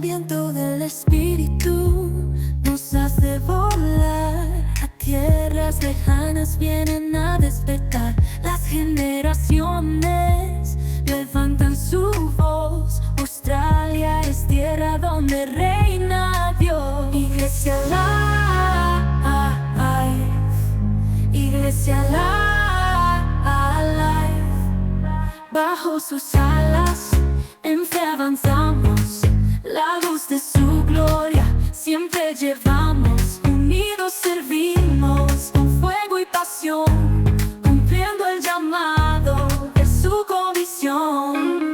viento del Espíritu nos hace volar. A tierras lejanas vienen a despertar. Las generaciones levantan su voz. Australia es tierra donde reina Dios. Iglesia Live, Iglesia Live. Bajo sus alas en fe avanzamos. La luz de su gloria siempre llevamos. Unidos servimos con fuego y pasión, cumpliendo el llamado de su comisión.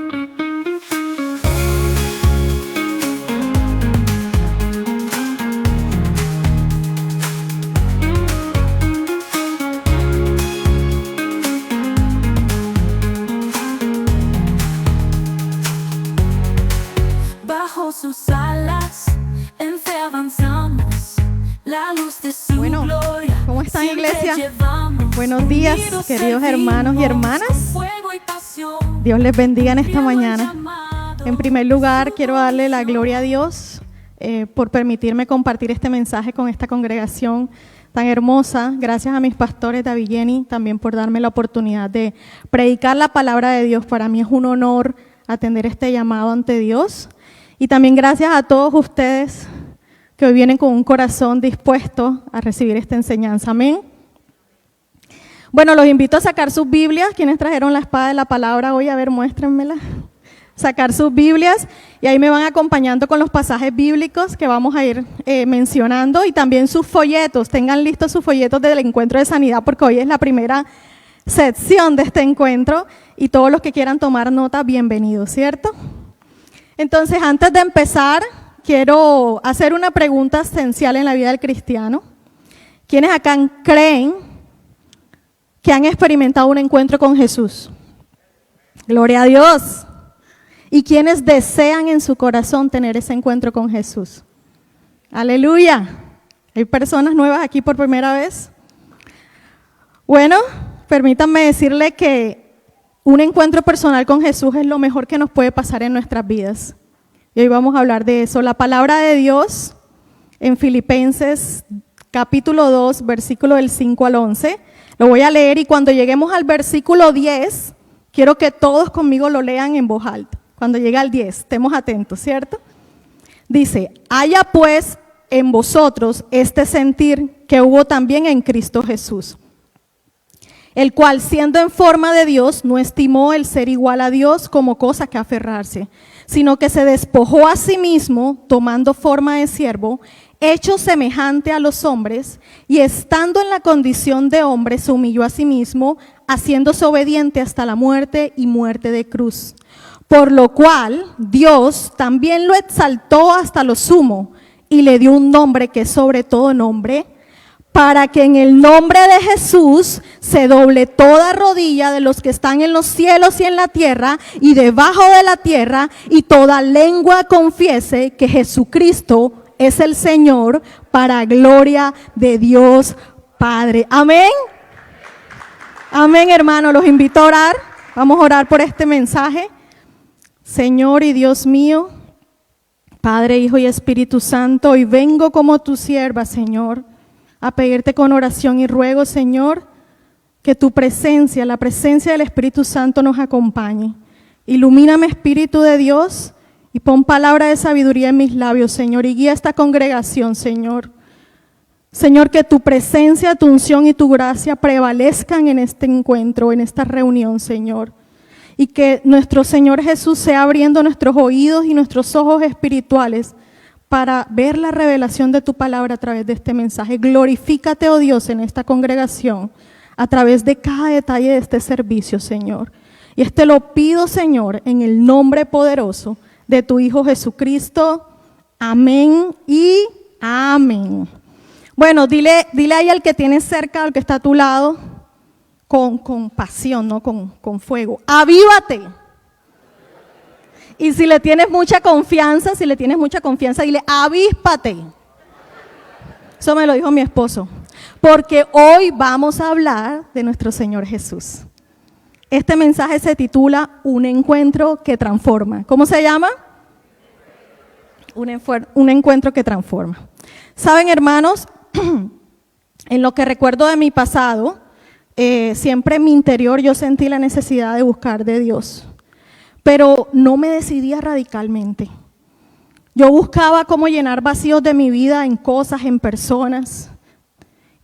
Bajo sus alas en fe avanzamos. La luz de su gloria. ¿Cómo están, iglesia? Buenos días, queridos hermanos y hermanas. Dios les bendiga en esta mañana. En primer lugar, quiero darle la gloria a Dios por permitirme compartir este mensaje con esta congregación tan hermosa. Gracias a mis pastores, David y Jenny, también por darme la oportunidad de predicar la palabra de Dios. Para mí es un honor atender este llamado ante Dios. Y también gracias a todos ustedes que hoy vienen con un corazón dispuesto a recibir esta enseñanza. Amén. Bueno, los invito a sacar sus Biblias. ¿Quiénes trajeron la espada de la palabra hoy? A ver, muéstrenmela. Sacar sus Biblias y ahí me van acompañando con los pasajes bíblicos que vamos a ir mencionando, y también sus folletos. Tengan listos sus folletos del encuentro de sanidad, porque hoy es la primera sección de este encuentro y todos los que quieran tomar nota, bienvenidos, ¿cierto? Entonces, antes de empezar, quiero hacer una pregunta esencial en la vida del cristiano. ¿Quiénes acá creen que han experimentado un encuentro con Jesús? Gloria a Dios. ¿Y quiénes desean en su corazón tener ese encuentro con Jesús? Aleluya. ¿Hay personas nuevas aquí por primera vez? Bueno, permítanme decirle que un encuentro personal con Jesús es lo mejor que nos puede pasar en nuestras vidas. Y hoy vamos a hablar de eso. La palabra de Dios en Filipenses capítulo 2, versículo del 5 al 11. Lo voy a leer y cuando lleguemos al versículo 10, quiero que todos conmigo lo lean en voz alta. Cuando llegue al 10, estemos atentos, ¿cierto? Dice: haya pues en vosotros este sentir que hubo también en Cristo Jesús, el cual, siendo en forma de Dios, no estimó el ser igual a Dios como cosa que aferrarse, sino que se despojó a sí mismo, tomando forma de siervo, hecho semejante a los hombres, y estando en la condición de hombre, se humilló a sí mismo, haciéndose obediente hasta la muerte y muerte de cruz. Por lo cual Dios también lo exaltó hasta lo sumo, y le dio un nombre que es sobre todo nombre, para que en el nombre de Jesús se doble toda rodilla de los que están en los cielos y en la tierra y debajo de la tierra, y toda lengua confiese que Jesucristo es el Señor, para gloria de Dios Padre. Amén. Amén, hermano. Los invito a orar. Vamos a orar por este mensaje. Señor y Dios mío, Padre, Hijo y Espíritu Santo, hoy vengo como tu sierva, Señor, a pedirte con oración y ruego, Señor, que tu presencia, la presencia del Espíritu Santo nos acompañe. Ilumíname, Espíritu de Dios, y pon palabra de sabiduría en mis labios, Señor, y guía esta congregación, Señor. Señor, que tu presencia, tu unción y tu gracia prevalezcan en este encuentro, en esta reunión, Señor. Y que nuestro Señor Jesús sea abriendo nuestros oídos y nuestros ojos espirituales para ver la revelación de tu palabra a través de este mensaje. Glorifícate, oh Dios, en esta congregación, a través de cada detalle de este servicio, Señor. Y lo pido, Señor, en el nombre poderoso de tu Hijo Jesucristo. Amén y amén. Bueno, dile ahí al que tienes cerca, al que está a tu lado, con pasión, ¿no? Con fuego. ¡Avívate! Y si le tienes mucha confianza, dile: avíspate. Eso me lo dijo mi esposo. Porque hoy vamos a hablar de nuestro Señor Jesús. Este mensaje se titula Un encuentro que transforma. ¿Cómo se llama? Un encuentro que transforma. Saben, hermanos, en lo que recuerdo de mi pasado, siempre en mi interior yo sentí la necesidad de buscar de Dios, pero no me decidía radicalmente. Yo buscaba cómo llenar vacíos de mi vida en cosas, en personas,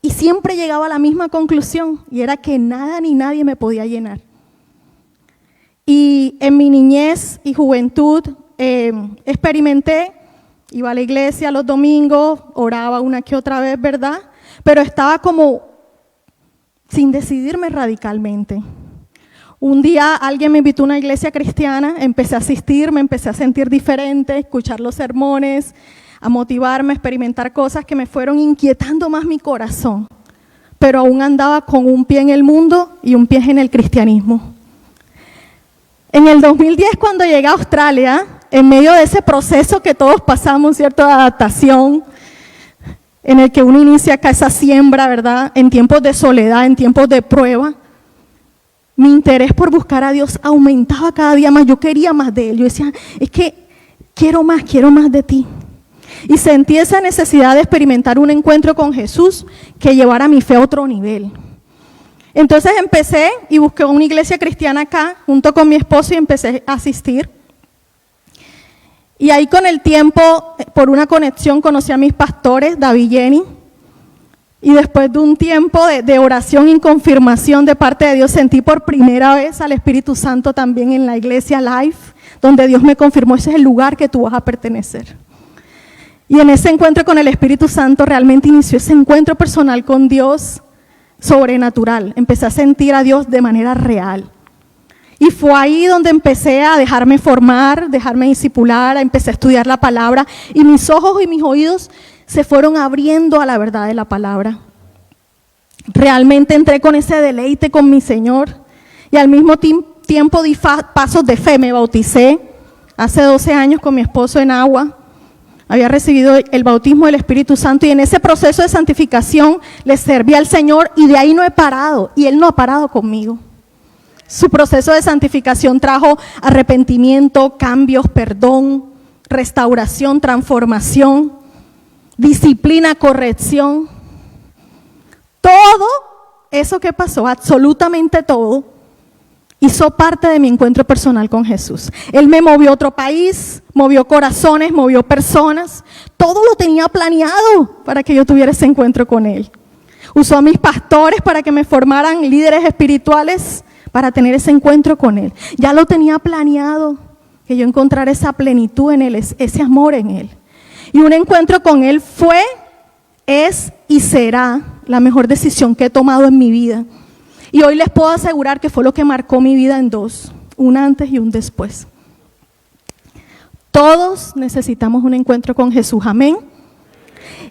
y siempre llegaba a la misma conclusión, y era que nada ni nadie me podía llenar. Y en mi niñez y juventud experimenté, iba a la iglesia los domingos, oraba una que otra vez, ¿verdad? Pero estaba como sin decidirme radicalmente. Un día alguien me invitó a una iglesia cristiana, empecé a asistir, me empecé a sentir diferente, a escuchar los sermones, a motivarme, a experimentar cosas que me fueron inquietando más mi corazón. Pero aún andaba con un pie en el mundo y un pie en el cristianismo. En el 2010, cuando llegué a Australia, en medio de ese proceso que todos pasamos, ¿cierto?, de adaptación, en el que uno inicia acá esa siembra, ¿verdad?, en tiempos de soledad, en tiempos de prueba, mi interés por buscar a Dios aumentaba cada día más. Yo quería más de Él. Yo decía, es que quiero más de ti. Y sentí esa necesidad de experimentar un encuentro con Jesús que llevara mi fe a otro nivel. Entonces empecé y busqué una iglesia cristiana acá, junto con mi esposo, y empecé a asistir. Y ahí con el tiempo, por una conexión, conocí a mis pastores, David y Jenny. Y después de un tiempo de oración y confirmación de parte de Dios, sentí por primera vez al Espíritu Santo también en la iglesia Life, donde Dios me confirmó, ese es el lugar que tú vas a pertenecer. Y en ese encuentro con el Espíritu Santo realmente inició ese encuentro personal con Dios sobrenatural. Empecé a sentir a Dios de manera real. Y fue ahí donde empecé a dejarme formar, dejarme discipular, empecé a estudiar la palabra y mis ojos y mis oídos se fueron abriendo a la verdad de la palabra. Realmente entré con ese deleite con mi Señor y al mismo tiempo di pasos de fe. Me bauticé hace 12 años con mi esposo en agua. Había recibido el bautismo del Espíritu Santo y en ese proceso de santificación le serví al Señor y de ahí no he parado y Él no ha parado conmigo. Su proceso de santificación trajo arrepentimiento, cambios, perdón, restauración, transformación, disciplina, corrección. Todo eso que pasó, absolutamente todo, hizo parte de mi encuentro personal con Jesús. Él me movió a otro país, movió corazones, movió personas. Todo lo tenía planeado para que yo tuviera ese encuentro con Él. Usó a mis pastores para que me formaran líderes espirituales para tener ese encuentro con Él. Ya lo tenía planeado, que yo encontrara esa plenitud en Él, ese amor en Él. Y un encuentro con Él fue, es y será la mejor decisión que he tomado en mi vida. Y hoy les puedo asegurar que fue lo que marcó mi vida en dos, un antes y un después. Todos necesitamos un encuentro con Jesús, amén.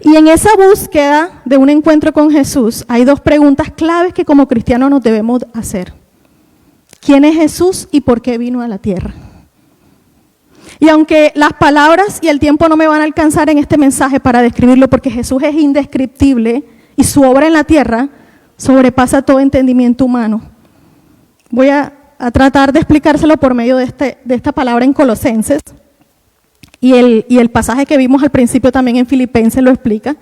Y en esa búsqueda de un encuentro con Jesús hay dos preguntas claves que como cristianos nos debemos hacer. ¿Quién es Jesús y por qué vino a la tierra? Y aunque las palabras y el tiempo no me van a alcanzar en este mensaje para describirlo, porque Jesús es indescriptible y su obra en la tierra sobrepasa todo entendimiento humano, voy a tratar de explicárselo por medio de esta palabra en Colosenses, y el pasaje que vimos al principio también en Filipenses lo explica.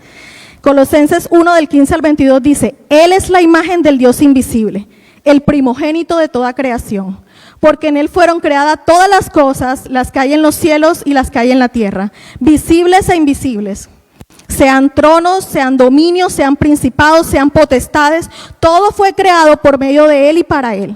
Colosenses 1 del 15 al 22 dice: Él es la imagen del Dios invisible, el primogénito de toda creación, porque en Él fueron creadas todas las cosas, las que hay en los cielos y las que hay en la tierra, visibles e invisibles. Sean tronos, sean dominios, sean principados, sean potestades, todo fue creado por medio de Él y para Él.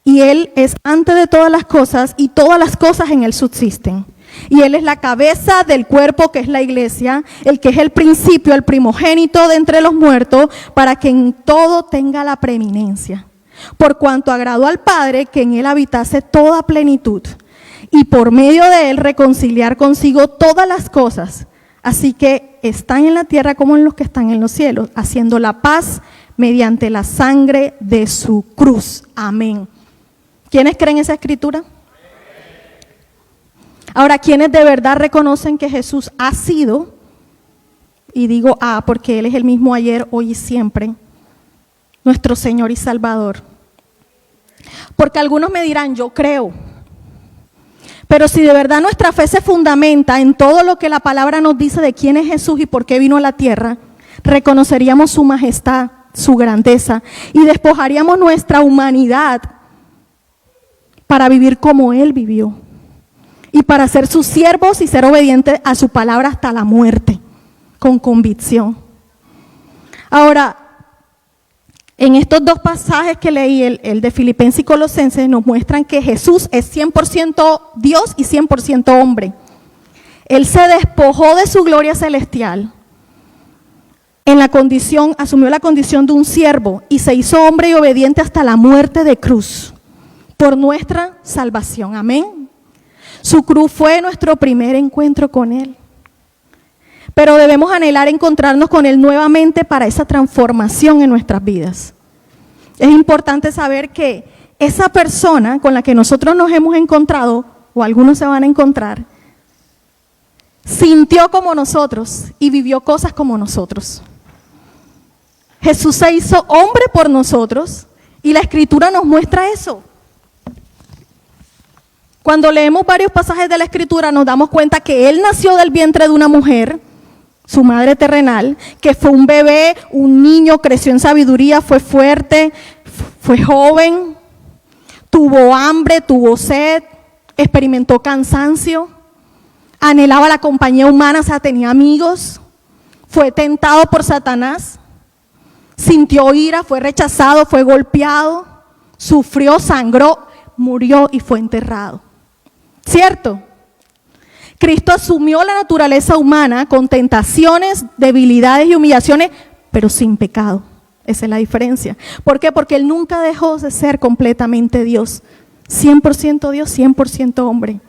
Y Él es antes de todas las cosas y todas las cosas en Él subsisten. Y Él es la cabeza del cuerpo que es la iglesia, el que es el principio, el primogénito de entre los muertos, para que en todo tenga la preeminencia. Por cuanto agradó al Padre que en Él habitase toda plenitud, y por medio de Él reconciliar consigo todas las cosas, así que están en la tierra como en los que están en los cielos, haciendo la paz mediante la sangre de su cruz. Amén. ¿Quiénes creen esa escritura? Ahora, ¿quiénes de verdad reconocen que Jesús ha sido? Y digo porque Él es el mismo ayer, hoy y siempre, nuestro Señor y Salvador. Porque algunos me dirán, yo creo, Pero si de verdad nuestra fe se fundamenta en todo lo que la palabra nos dice de quién es Jesús y por qué vino a la tierra, reconoceríamos su majestad, su grandeza y despojaríamos nuestra humanidad para vivir como Él vivió y para ser sus siervos y ser obedientes a su palabra hasta la muerte, con convicción. Ahora, en estos dos pasajes que leí, el de Filipenses y Colosenses, nos muestran que Jesús es 100% Dios y 100% hombre. Él se despojó de su gloria celestial, asumió la condición de un siervo y se hizo hombre y obediente hasta la muerte de cruz, por nuestra salvación. Amén. Su cruz fue nuestro primer encuentro con Él. Pero debemos anhelar encontrarnos con Él nuevamente para esa transformación en nuestras vidas. Es importante saber que esa persona con la que nosotros nos hemos encontrado, o algunos se van a encontrar, sintió como nosotros y vivió cosas como nosotros. Jesús se hizo hombre por nosotros y la Escritura nos muestra eso. Cuando leemos varios pasajes de la Escritura nos damos cuenta que Él nació del vientre de una mujer, su madre terrenal, que fue un bebé, un niño, creció en sabiduría, fue fuerte, fue joven, tuvo hambre, tuvo sed, experimentó cansancio, anhelaba la compañía humana, o sea, tenía amigos, fue tentado por Satanás, sintió ira, fue rechazado, fue golpeado, sufrió, sangró, murió y fue enterrado. ¿Cierto? Cristo asumió la naturaleza humana con tentaciones, debilidades y humillaciones, pero sin pecado. Esa es la diferencia. ¿Por qué? Porque Él nunca dejó de ser completamente Dios. 100% Dios, 100% hombre.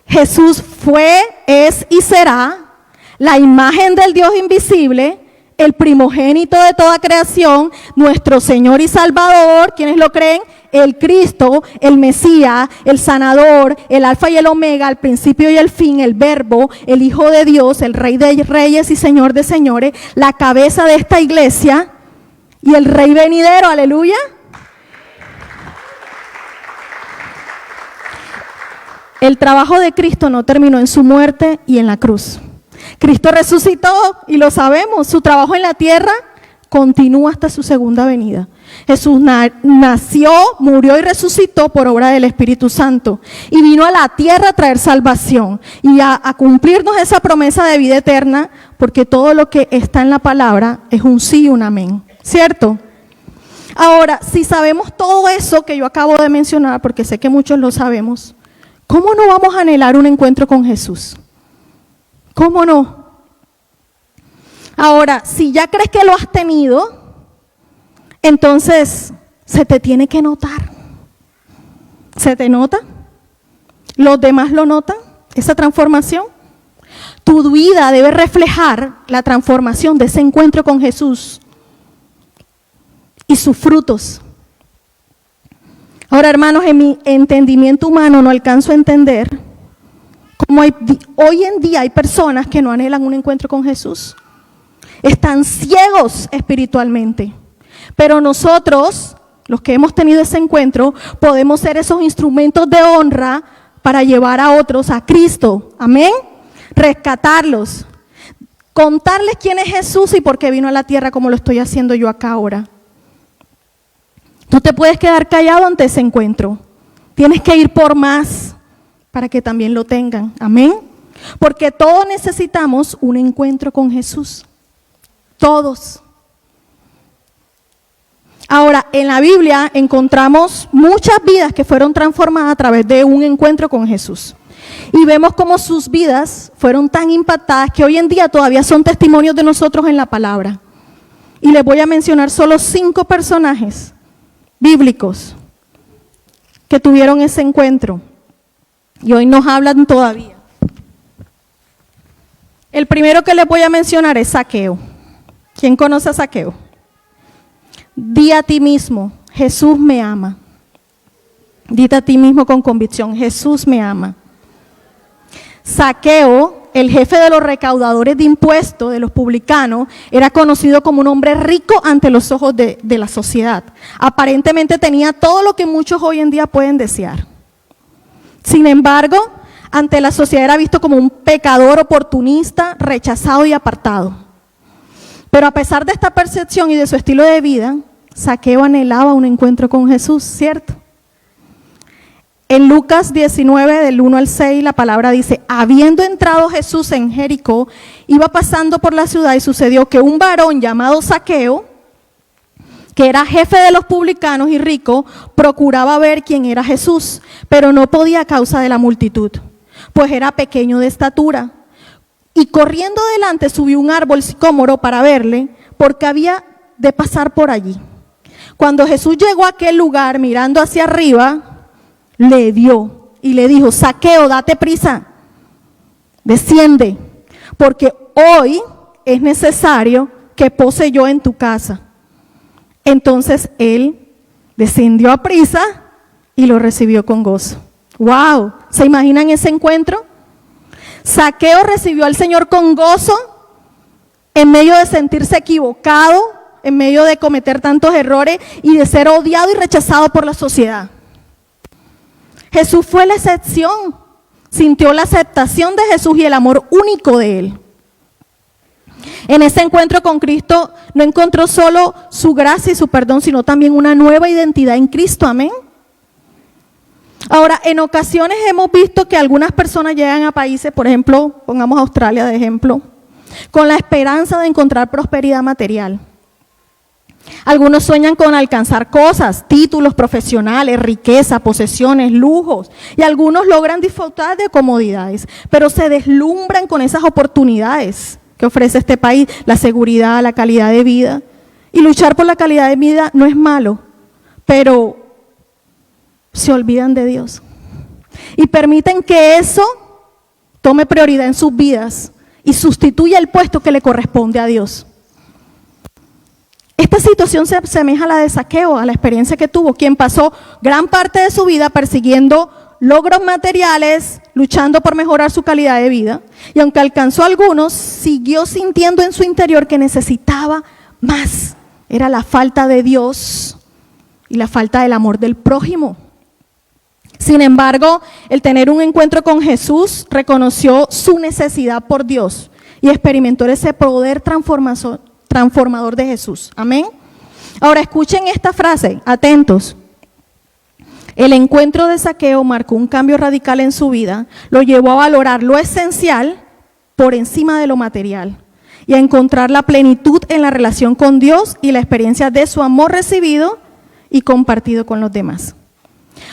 Jesús fue, es y será la imagen del Dios invisible, el primogénito de toda creación, nuestro Señor y Salvador. ¿Quiénes lo creen? El Cristo, el Mesías, el Sanador, el Alfa y el Omega, el principio y el fin, el Verbo, el Hijo de Dios, el Rey de Reyes y Señor de Señores, la cabeza de esta iglesia y el Rey venidero, aleluya. El trabajo de Cristo no terminó en su muerte y en la cruz. Cristo resucitó y lo sabemos, su trabajo en la tierra continúa hasta su segunda venida. Jesús nació, murió y resucitó por obra del Espíritu Santo y vino a la tierra a traer salvación y a cumplirnos esa promesa de vida eterna, porque todo lo que está en la palabra es un sí y un amén, ¿cierto? Ahora, si sabemos todo eso que yo acabo de mencionar, porque sé que muchos lo sabemos, ¿cómo no vamos a anhelar un encuentro con Jesús? ¿Cómo no? Ahora, si ya crees que lo has tenido, entonces se te tiene que notar. ¿Se te nota? ¿Los demás lo notan? ¿Esa transformación? Tu vida debe reflejar la transformación de ese encuentro con Jesús y sus frutos. Ahora, hermanos, en mi entendimiento humano no alcanzo a entender cómo hoy en día hay personas que no anhelan un encuentro con Jesús. Están ciegos espiritualmente. Pero nosotros, los que hemos tenido ese encuentro, podemos ser esos instrumentos de honra para llevar a otros a Cristo. Amén. Rescatarlos. Contarles quién es Jesús y por qué vino a la tierra, como lo estoy haciendo yo acá ahora. Tú te puedes quedar callado ante ese encuentro. Tienes que ir por más para que también lo tengan. Amén. Porque todos necesitamos un encuentro con Jesús. Todos. Ahora, en la Biblia encontramos muchas vidas que fueron transformadas a través de un encuentro con Jesús. Y vemos cómo sus vidas fueron tan impactadas que hoy en día todavía son testimonios de nosotros en la palabra. Y les voy a mencionar solo 5 personajes bíblicos que tuvieron ese encuentro. Y hoy nos hablan todavía. El primero que les voy a mencionar es Zaqueo. ¿Quién conoce a Zaqueo? Di a ti mismo, Jesús me ama. Dite a ti mismo con convicción, Jesús me ama. Zaqueo, el jefe de los recaudadores de impuestos, de los publicanos, era conocido como un hombre rico ante los ojos de la sociedad. Aparentemente tenía todo lo que muchos hoy en día pueden desear. Sin embargo, ante la sociedad era visto como un pecador oportunista, rechazado y apartado. Pero a pesar de esta percepción y de su estilo de vida, Zaqueo anhelaba un encuentro con Jesús, ¿cierto? En Lucas 19, del 1 al 6, la palabra dice: habiendo entrado Jesús en Jericó, iba pasando por la ciudad y sucedió que un varón llamado Zaqueo, que era jefe de los publicanos y rico, procuraba ver quién era Jesús, pero no podía a causa de la multitud, pues era pequeño de estatura. Y corriendo delante subió un árbol sicómoro para verle, porque había de pasar por allí. Cuando Jesús llegó a aquel lugar, mirando hacia arriba, le vio y le dijo: Zaqueo, date prisa, desciende, porque hoy es necesario que pose yo en tu casa. Entonces él descendió a prisa y lo recibió con gozo. ¡Wow! ¿Se imaginan ese encuentro? Zaqueo recibió al Señor con gozo, en medio de sentirse equivocado, en medio de cometer tantos errores y de ser odiado y rechazado por la sociedad. Jesús fue la excepción, sintió la aceptación de Jesús y el amor único de Él. En ese encuentro con Cristo no encontró solo su gracia y su perdón, sino también una nueva identidad en Cristo, amén. Ahora, en ocasiones hemos visto que algunas personas llegan a países, por ejemplo, pongamos Australia de ejemplo, con la esperanza de encontrar prosperidad material. Algunos sueñan con alcanzar cosas, títulos profesionales, riqueza, posesiones, lujos, y algunos logran disfrutar de comodidades, pero se deslumbran con esas oportunidades que ofrece este país, la seguridad, la calidad de vida. Y luchar por la calidad de vida no es malo, pero se olvidan de Dios y permiten que eso tome prioridad en sus vidas y sustituya el puesto que le corresponde a Dios. Esta situación se asemeja a la de Zaqueo, a la experiencia que tuvo, quien pasó gran parte de su vida persiguiendo logros materiales, luchando por mejorar su calidad de vida, y aunque alcanzó algunos, siguió sintiendo en su interior que necesitaba más. Era la falta de Dios y la falta del amor del prójimo. Sin embargo, el tener un encuentro con Jesús reconoció su necesidad por Dios y experimentó ese poder transformador de Jesús. Amén. Ahora escuchen esta frase, atentos. El encuentro de Zaqueo marcó un cambio radical en su vida, lo llevó a valorar lo esencial por encima de lo material y a encontrar la plenitud en la relación con Dios y la experiencia de su amor recibido y compartido con los demás.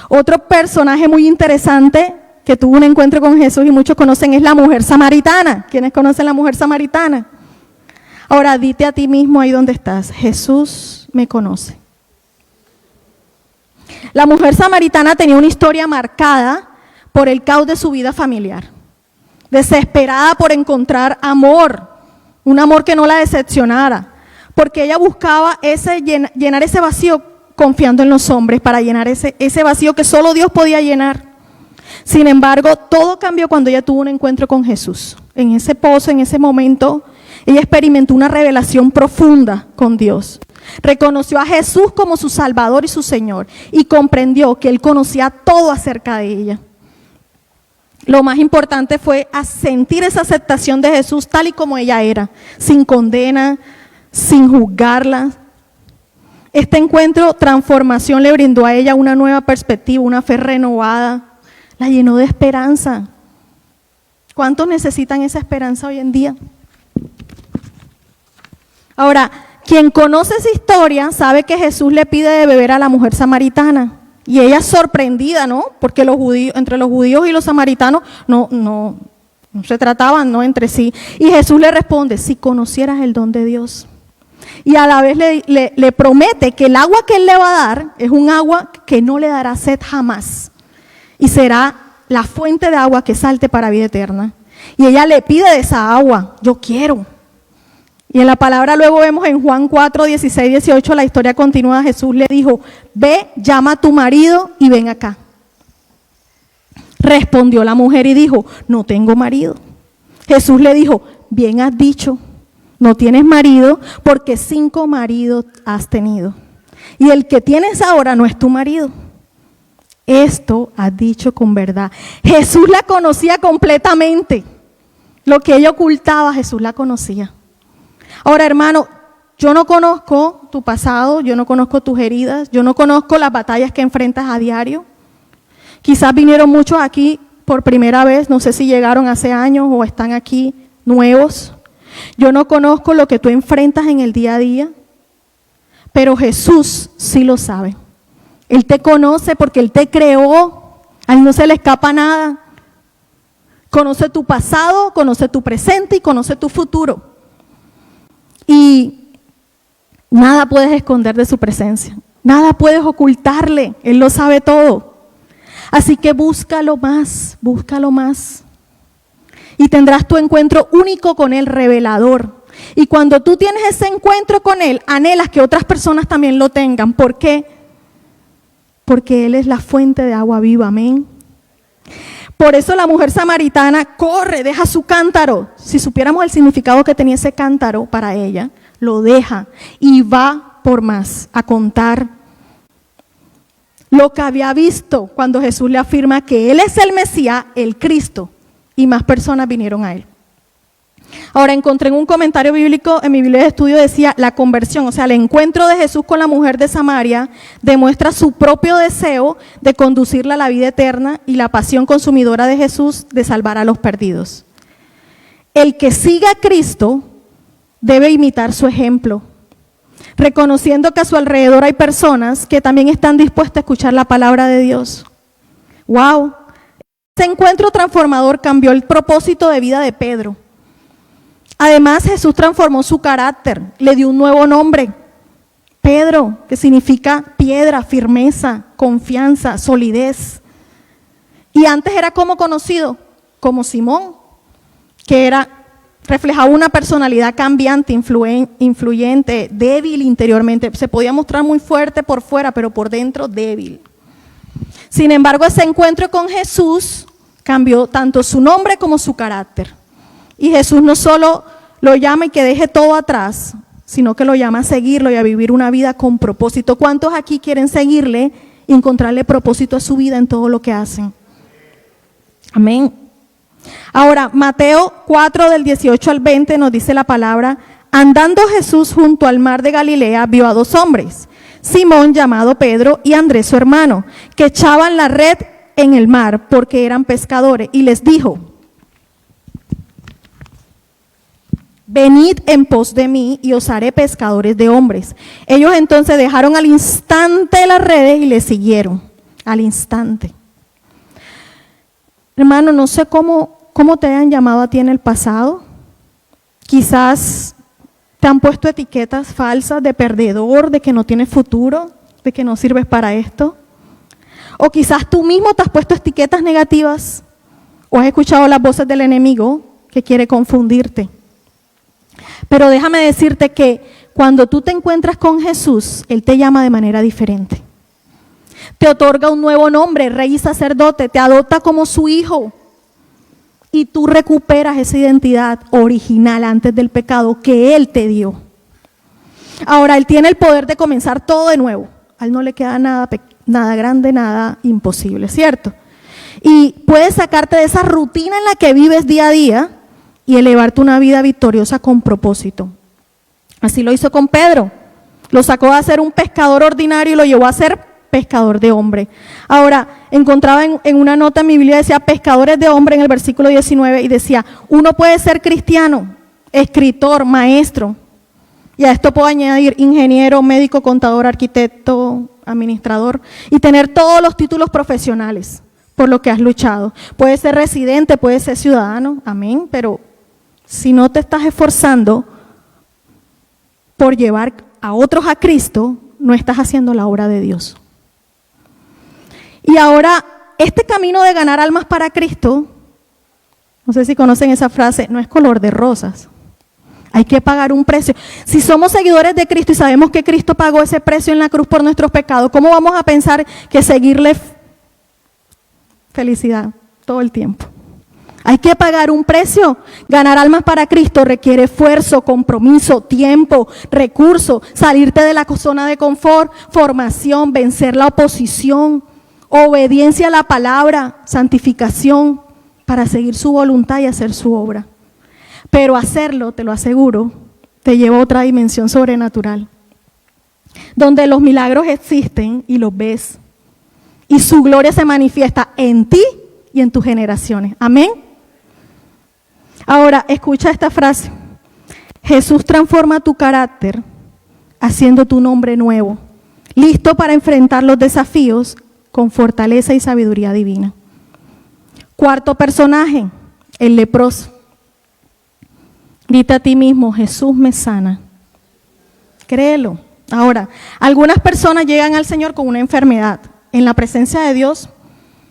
Otro personaje muy interesante que tuvo un encuentro con Jesús y muchos conocen es la mujer samaritana. ¿Quiénes conocen la mujer samaritana? Ahora dite a ti mismo ahí donde estás: Jesús me conoce. La mujer samaritana tenía una historia marcada por el caos de su vida familiar, desesperada por encontrar amor, un amor que no la decepcionara, porque ella buscaba llenar ese vacío confiando en los hombres para llenar ese vacío que solo Dios podía llenar. Sin embargo, todo cambió cuando ella tuvo un encuentro con Jesús. En ese pozo, en ese momento, ella experimentó una revelación profunda con Dios. Reconoció a Jesús como su Salvador y su Señor y comprendió que Él conocía todo acerca de ella. Lo más importante fue sentir esa aceptación de Jesús tal y como ella era, sin condena, sin juzgarla. Este encuentro, transformación, le brindó a ella una nueva perspectiva, una fe renovada, la llenó de esperanza. ¿Cuántos necesitan esa esperanza hoy en día? Ahora, quien conoce esa historia sabe que Jesús le pide de beber a la mujer samaritana. Y ella es sorprendida, ¿no? Porque entre los judíos y los samaritanos no se trataban, ¿no?, entre sí. Y Jesús le responde: si conocieras el don de Dios. Y a la vez le promete que el agua que Él le va a dar es un agua que no le dará sed jamás. Y será la fuente de agua que salte para vida eterna. Y ella le pide de esa agua: yo quiero. Y en la palabra luego vemos en Juan 4, 16, 18, la historia continúa. Jesús le dijo: ve, llama a tu marido y ven acá. Respondió la mujer y dijo: no tengo marido. Jesús le dijo: bien has dicho, no tienes marido, porque 5 maridos has tenido. Y el que tienes ahora no es tu marido. Esto has dicho con verdad. Jesús la conocía completamente. Lo que ella ocultaba, Jesús la conocía. Ahora, hermano, yo no conozco tu pasado, yo no conozco tus heridas, yo no conozco las batallas que enfrentas a diario. Quizás vinieron muchos aquí por primera vez, no sé si llegaron hace años o están aquí nuevos. Yo no conozco lo que tú enfrentas en el día a día, pero Jesús sí lo sabe. Él te conoce porque Él te creó, a Él no se le escapa nada. Conoce tu pasado, conoce tu presente y conoce tu futuro. Y nada puedes esconder de su presencia, nada puedes ocultarle, Él lo sabe todo. Así que búscalo más, búscalo más. Y tendrás tu encuentro único con Él, revelador. Y cuando tú tienes ese encuentro con Él, anhelas que otras personas también lo tengan. ¿Por qué? Porque Él es la fuente de agua viva, amén. Por eso la mujer samaritana corre, deja su cántaro. Si supiéramos el significado que tenía ese cántaro para ella, lo deja y va por más a contar lo que había visto cuando Jesús le afirma que Él es el Mesías, el Cristo, y más personas vinieron a Él. Ahora encontré en un comentario bíblico, en mi Biblia de estudio decía, la conversión, o sea, el encuentro de Jesús con la mujer de Samaria demuestra su propio deseo de conducirla a la vida eterna y la pasión consumidora de Jesús de salvar a los perdidos. El que siga a Cristo debe imitar su ejemplo, reconociendo que a su alrededor hay personas que también están dispuestas a escuchar la palabra de Dios. ¡Wow! Ese encuentro transformador cambió el propósito de vida de Pedro. Además, Jesús transformó su carácter, le dio un nuevo nombre, Pedro, que significa piedra, firmeza, confianza, solidez. Y antes era como conocido, como Simón, que reflejaba una personalidad cambiante, influyente, débil interiormente. Se podía mostrar muy fuerte por fuera, pero por dentro débil. Sin embargo, ese encuentro con Jesús cambió tanto su nombre como su carácter. Y Jesús no solo lo llama y que deje todo atrás, sino que lo llama a seguirlo y a vivir una vida con propósito. ¿Cuántos aquí quieren seguirle y encontrarle propósito a su vida en todo lo que hacen? Amén. Ahora, Mateo 4 del 18 al 20 nos dice la palabra: andando Jesús junto al mar de Galilea, vio a dos hombres, Simón llamado Pedro y Andrés su hermano, que echaban la red en el mar porque eran pescadores, y les dijo: venid en pos de mí y os haré pescadores de hombres. Ellos entonces dejaron al instante las redes y le siguieron, al instante. Hermano, no sé cómo te hayan llamado a ti en el pasado. Quizás te han puesto etiquetas falsas de perdedor, de que no tienes futuro, de que no sirves para esto. O quizás tú mismo te has puesto etiquetas negativas o has escuchado las voces del enemigo que quiere confundirte. Pero déjame decirte que cuando tú te encuentras con Jesús, Él te llama de manera diferente. Te otorga un nuevo nombre, rey y sacerdote, te adopta como su hijo. Y tú recuperas esa identidad original antes del pecado que Él te dio. Ahora, Él tiene el poder de comenzar todo de nuevo. A Él no le queda nada grande, nada imposible, ¿cierto? Y puede sacarte de esa rutina en la que vives día a día y elevarte una vida victoriosa con propósito. Así lo hizo con Pedro. Lo sacó de ser un pescador ordinario y lo llevó a ser pescador de hombre. Ahora, encontraba en una nota en mi Biblia, decía pescadores de hombre en el versículo 19 y decía, uno puede ser cristiano, escritor, maestro, y a esto puedo añadir ingeniero, médico, contador, arquitecto, administrador, y tener todos los títulos profesionales por lo que has luchado. Puede ser residente, puede ser ciudadano, amén, pero si no te estás esforzando por llevar a otros a Cristo, no estás haciendo la obra de Dios. Y ahora, este camino de ganar almas para Cristo, no sé si conocen esa frase, no es color de rosas. Hay que pagar un precio. Si somos seguidores de Cristo y sabemos que Cristo pagó ese precio en la cruz por nuestros pecados, ¿cómo vamos a pensar que seguirle felicidad todo el tiempo? Hay que pagar un precio. Ganar almas para Cristo requiere esfuerzo, compromiso, tiempo, recursos, salirte de la zona de confort, formación, vencer la oposición, obediencia a la palabra, santificación, para seguir su voluntad y hacer su obra. Pero hacerlo, te lo aseguro, te lleva a otra dimensión sobrenatural, donde los milagros existen y los ves, y su gloria se manifiesta en ti y en tus generaciones. Amén. Ahora, escucha esta frase. Jesús transforma tu carácter haciendo tu nombre nuevo, listo para enfrentar los desafíos con fortaleza y sabiduría divina. Cuarto personaje, el leproso. Dite a ti mismo, Jesús me sana. Créelo. Ahora, algunas personas llegan al Señor con una enfermedad. En la presencia de Dios,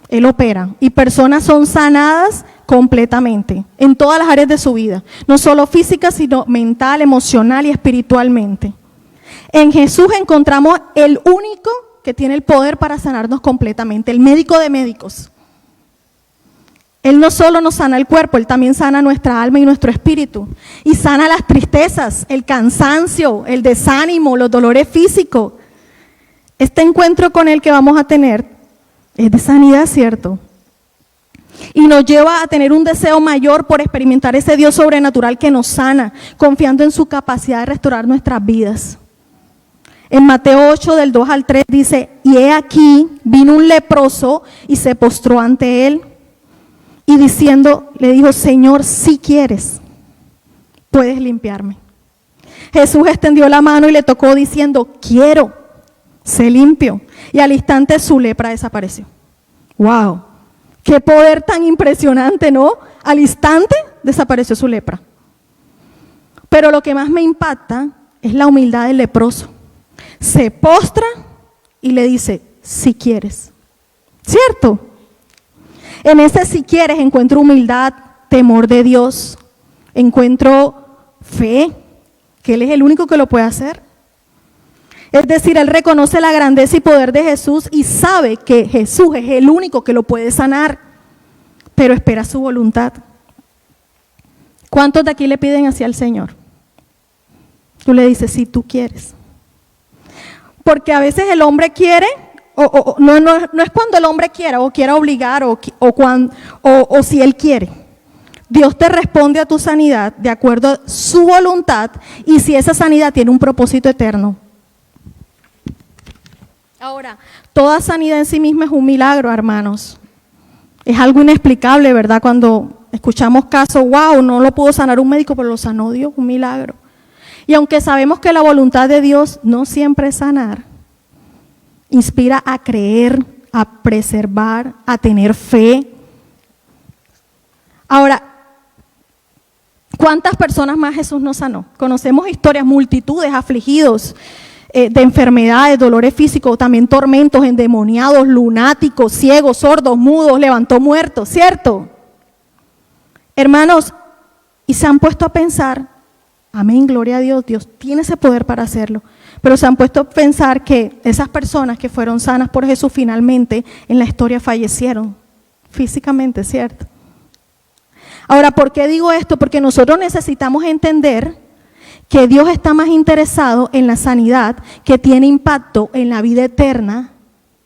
Él opera. Y personas son sanadas completamente, en todas las áreas de su vida. No solo física, sino mental, emocional y espiritualmente. En Jesús encontramos el único que tiene el poder para sanarnos completamente, el médico de médicos. Él no solo nos sana el cuerpo, Él también sana nuestra alma y nuestro espíritu. Y sana las tristezas, el cansancio, el desánimo, los dolores físicos. Este encuentro con Él que vamos a tener es de sanidad, ¿cierto? Y nos lleva a tener un deseo mayor por experimentar ese Dios sobrenatural que nos sana, confiando en su capacidad de restaurar nuestras vidas. En Mateo 8, del 2 al 3 dice, y he aquí, vino un leproso y se postró ante Él. Y diciendo, le dijo, Señor, si quieres, puedes limpiarme. Jesús extendió la mano y le tocó diciendo, quiero, sé limpio. Y al instante su lepra desapareció. ¡Wow! ¡Qué poder tan impresionante!, ¿no? Al instante desapareció su lepra. Pero lo que más me impacta es la humildad del leproso. Se postra y le dice, si quieres. ¿Cierto? En ese si quieres encuentro humildad, temor de Dios, encuentro fe, que Él es el único que lo puede hacer. Es decir, él reconoce la grandeza y poder de Jesús y sabe que Jesús es el único que lo puede sanar, pero espera su voluntad. ¿Cuántos de aquí le piden así al Señor? Tú le dices, si tú quieres. Porque a veces el hombre quiere... No es cuando el hombre quiera o quiera obligar o si él quiere. Dios te responde a tu sanidad de acuerdo a su voluntad y si esa sanidad tiene un propósito eterno. Ahora, toda sanidad en sí misma es un milagro, hermanos. Es algo inexplicable, ¿verdad? Cuando escuchamos casos, wow, no lo pudo sanar un médico, pero lo sanó Dios, un milagro. Y aunque sabemos que la voluntad de Dios no siempre es sanar, inspira a creer, a preservar, a tener fe. Ahora, ¿cuántas personas más Jesús nos sanó? Conocemos historias, multitudes afligidos de enfermedades, dolores físicos, también tormentos, endemoniados, lunáticos, ciegos, sordos, mudos, levantó muertos, ¿cierto? Hermanos, y se han puesto a pensar, amén, gloria a Dios, Dios tiene ese poder para hacerlo. Pero se han puesto a pensar que esas personas que fueron sanas por Jesús finalmente en la historia fallecieron físicamente, ¿cierto? Ahora, ¿por qué digo esto? Porque nosotros necesitamos entender que Dios está más interesado en la sanidad que tiene impacto en la vida eterna,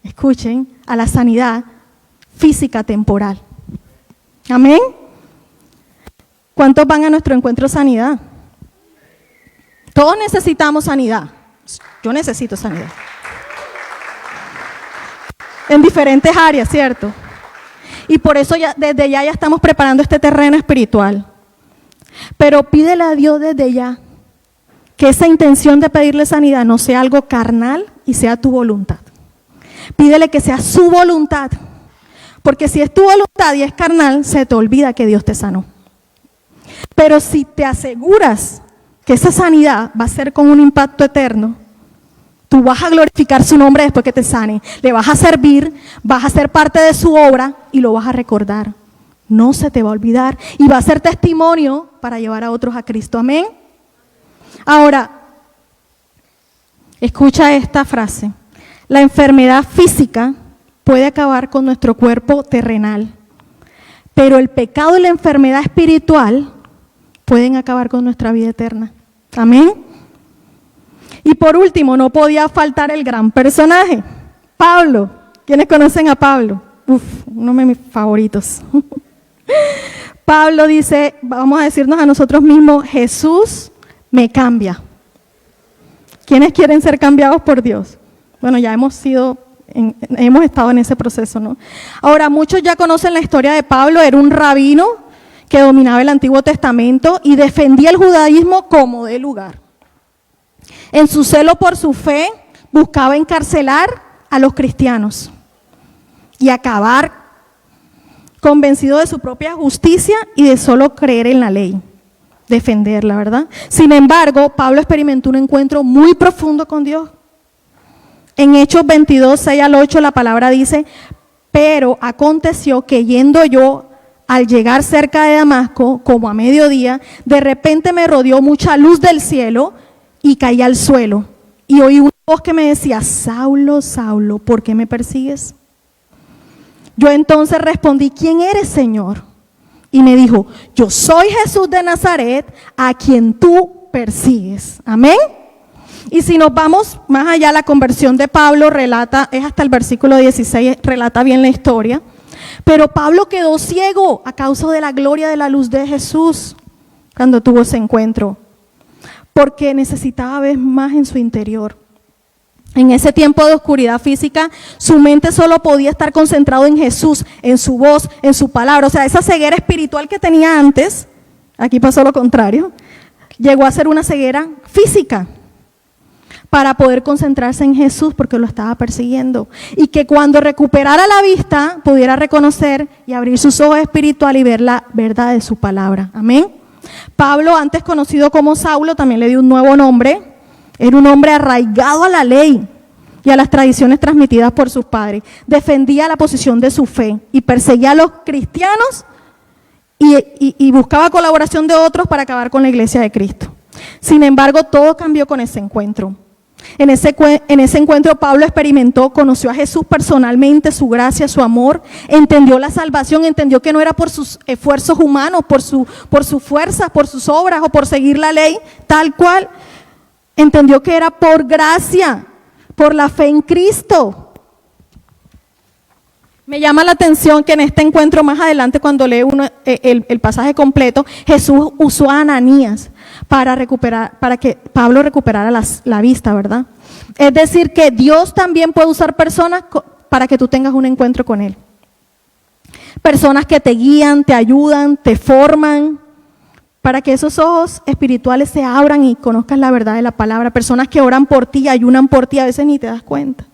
escuchen, a la sanidad física temporal. ¿Amén? ¿Cuántos van a nuestro encuentro de sanidad? Todos necesitamos sanidad. Yo necesito sanidad. En diferentes áreas, ¿cierto? Y por eso desde ya estamos preparando este terreno espiritual. Pero pídele a Dios desde ya que esa intención de pedirle sanidad no sea algo carnal y sea tu voluntad. Pídele que sea su voluntad. Porque si es tu voluntad y es carnal, se te olvida que Dios te sanó. Pero si te aseguras que esa sanidad va a ser con un impacto eterno, tú vas a glorificar su nombre después que te sane. Le vas a servir, vas a ser parte de su obra y lo vas a recordar. No se te va a olvidar y va a ser testimonio para llevar a otros a Cristo. Amén. Ahora, escucha esta frase. La enfermedad física puede acabar con nuestro cuerpo terrenal, pero el pecado y la enfermedad espiritual pueden acabar con nuestra vida eterna. Amén. Y por último, no podía faltar el gran personaje, Pablo. ¿Quiénes conocen a Pablo? Uno de mis favoritos. Pablo dice, vamos a decirnos a nosotros mismos, Jesús me cambia. ¿Quiénes quieren ser cambiados por Dios? Bueno, ya hemos estado en ese proceso, ¿no? Ahora, muchos ya conocen la historia de Pablo. Era un rabino que dominaba el Antiguo Testamento y defendía el judaísmo como de lugar. En su celo por su fe, buscaba encarcelar a los cristianos y acabar, convencido de su propia justicia y de solo creer en la ley, defenderla, ¿verdad? Sin embargo, Pablo experimentó un encuentro muy profundo con Dios. En Hechos 22, 6 al 8, la palabra dice, pero aconteció que yendo yo al llegar cerca de Damasco, como a mediodía, de repente me rodeó mucha luz del cielo y caí al suelo. Y oí una voz que me decía, Saulo, Saulo, ¿por qué me persigues? Yo entonces respondí, ¿quién eres, Señor? Y me dijo, yo soy Jesús de Nazaret, a quien tú persigues. Amén. Y si nos vamos más allá, la conversión de Pablo relata, es hasta el versículo 16, relata bien la historia. Pero Pablo quedó ciego a causa de la gloria de la luz de Jesús cuando tuvo ese encuentro, porque necesitaba ver más en su interior. En ese tiempo de oscuridad física, su mente solo podía estar concentrado en Jesús, en su voz, en su palabra. O sea, esa ceguera espiritual que tenía antes, aquí pasó lo contrario, llegó a ser una ceguera física para poder concentrarse en Jesús porque lo estaba persiguiendo. Y que cuando recuperara la vista, pudiera reconocer y abrir sus ojos espirituales y ver la verdad de su palabra. Amén. Pablo, antes conocido como Saulo, también le dio un nuevo nombre. Era un hombre arraigado a la ley y a las tradiciones transmitidas por sus padres. Defendía la posición de su fe y perseguía a los cristianos y buscaba colaboración de otros para acabar con la iglesia de Cristo. Sin embargo, todo cambió con ese encuentro. En ese encuentro Pablo conoció a Jesús personalmente, su gracia, su amor, entendió la salvación, entendió que no era por sus esfuerzos humanos, por su fuerza, por sus obras o por seguir la ley tal cual. Entendió que era por gracia, por la fe en Cristo. Me llama la atención que en este encuentro más adelante, cuando lee el pasaje completo, Jesús usó a Ananías para que Pablo recuperara la vista, ¿verdad? Es decir, que Dios también puede usar personas para que tú tengas un encuentro con Él. Personas que te guían, te ayudan, te forman, para que esos ojos espirituales se abran y conozcas la verdad de la palabra. Personas que oran por ti, ayunan por ti, a veces ni te das cuenta.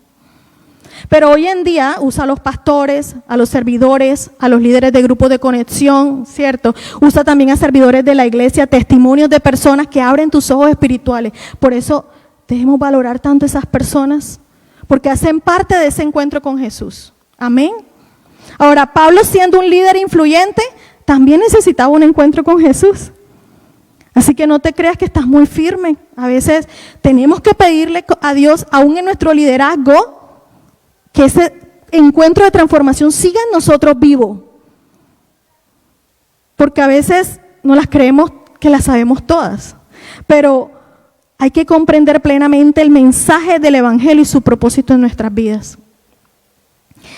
Pero hoy en día usa a los pastores, a los servidores, a los líderes de grupos de conexión, ¿cierto? Usa también a servidores de la iglesia, testimonios de personas que abren tus ojos espirituales. Por eso debemos valorar tanto esas personas, porque hacen parte de ese encuentro con Jesús. Amén. Ahora, Pablo, siendo un líder influyente, también necesitaba un encuentro con Jesús. Así que no te creas que estás muy firme. A veces tenemos que pedirle a Dios, aún en nuestro liderazgo, que ese encuentro de transformación siga en nosotros vivo. Porque a veces no las creemos que las sabemos todas. Pero hay que comprender plenamente el mensaje del Evangelio y su propósito en nuestras vidas.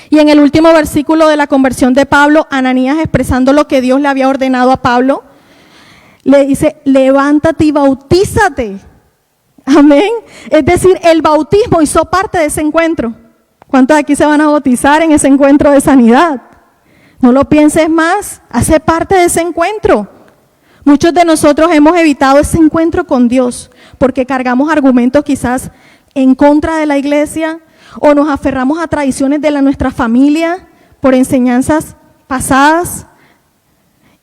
Y en el último versículo de la conversión de Pablo, Ananías, expresando lo que Dios le había ordenado a Pablo, le dice, levántate y bautízate. Amén. Es decir, el bautismo hizo parte de ese encuentro. ¿Cuántos de aquí se van a bautizar en ese encuentro de sanidad? No lo pienses más, hace parte de ese encuentro. Muchos de nosotros hemos evitado ese encuentro con Dios porque cargamos argumentos quizás en contra de la iglesia o nos aferramos a tradiciones de nuestra familia por enseñanzas pasadas.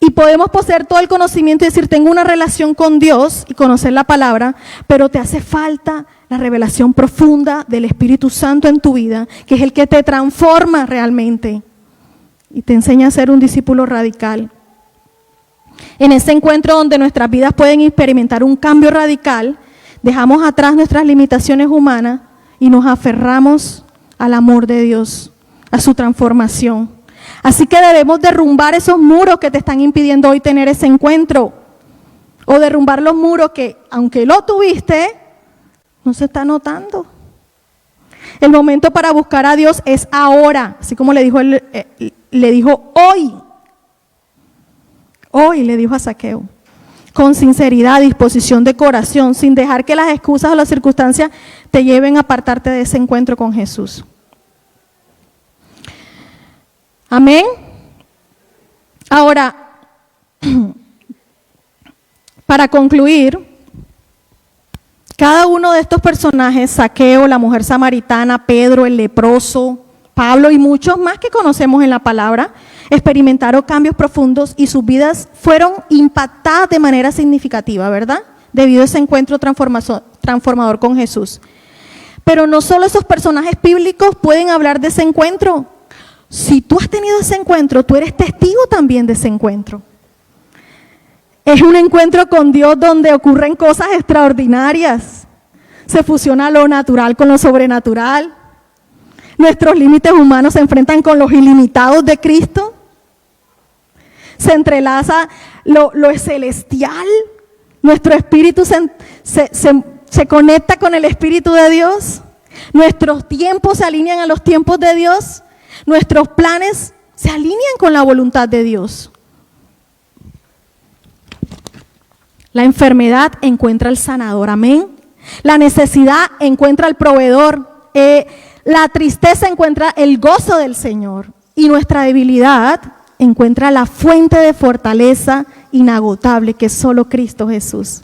Y podemos poseer todo el conocimiento y decir, tengo una relación con Dios y conocer la palabra, pero te hace falta la revelación profunda del Espíritu Santo en tu vida, que es el que te transforma realmente y te enseña a ser un discípulo radical. En ese encuentro donde nuestras vidas pueden experimentar un cambio radical, dejamos atrás nuestras limitaciones humanas y nos aferramos al amor de Dios, a su transformación. Así que debemos derrumbar esos muros que te están impidiendo hoy tener ese encuentro. O derrumbar los muros que, aunque lo tuviste, no se está notando. El momento para buscar a Dios es ahora, así como le dijo hoy. Hoy le dijo a Zaqueo, con sinceridad, disposición de corazón, sin dejar que las excusas o las circunstancias te lleven a apartarte de ese encuentro con Jesús. Amén. Ahora, para concluir, cada uno de estos personajes, Zaqueo, la mujer samaritana, Pedro, el leproso, Pablo y muchos más que conocemos en la palabra, experimentaron cambios profundos y sus vidas fueron impactadas de manera significativa, ¿verdad? Debido a ese encuentro transformador con Jesús. Pero no solo esos personajes bíblicos pueden hablar de ese encuentro. Si tú has tenido ese encuentro, tú eres testigo también de ese encuentro. Es un encuentro con Dios donde ocurren cosas extraordinarias. Se fusiona lo natural con lo sobrenatural. Nuestros límites humanos se enfrentan con los ilimitados de Cristo. Se entrelaza lo celestial. Nuestro espíritu se conecta con el Espíritu de Dios. Nuestros tiempos se alinean a los tiempos de Dios. Nuestros planes se alinean con la voluntad de Dios. La enfermedad encuentra al sanador, amén. La necesidad encuentra al proveedor. La tristeza encuentra el gozo del Señor. Y nuestra debilidad encuentra la fuente de fortaleza inagotable que es solo Cristo Jesús.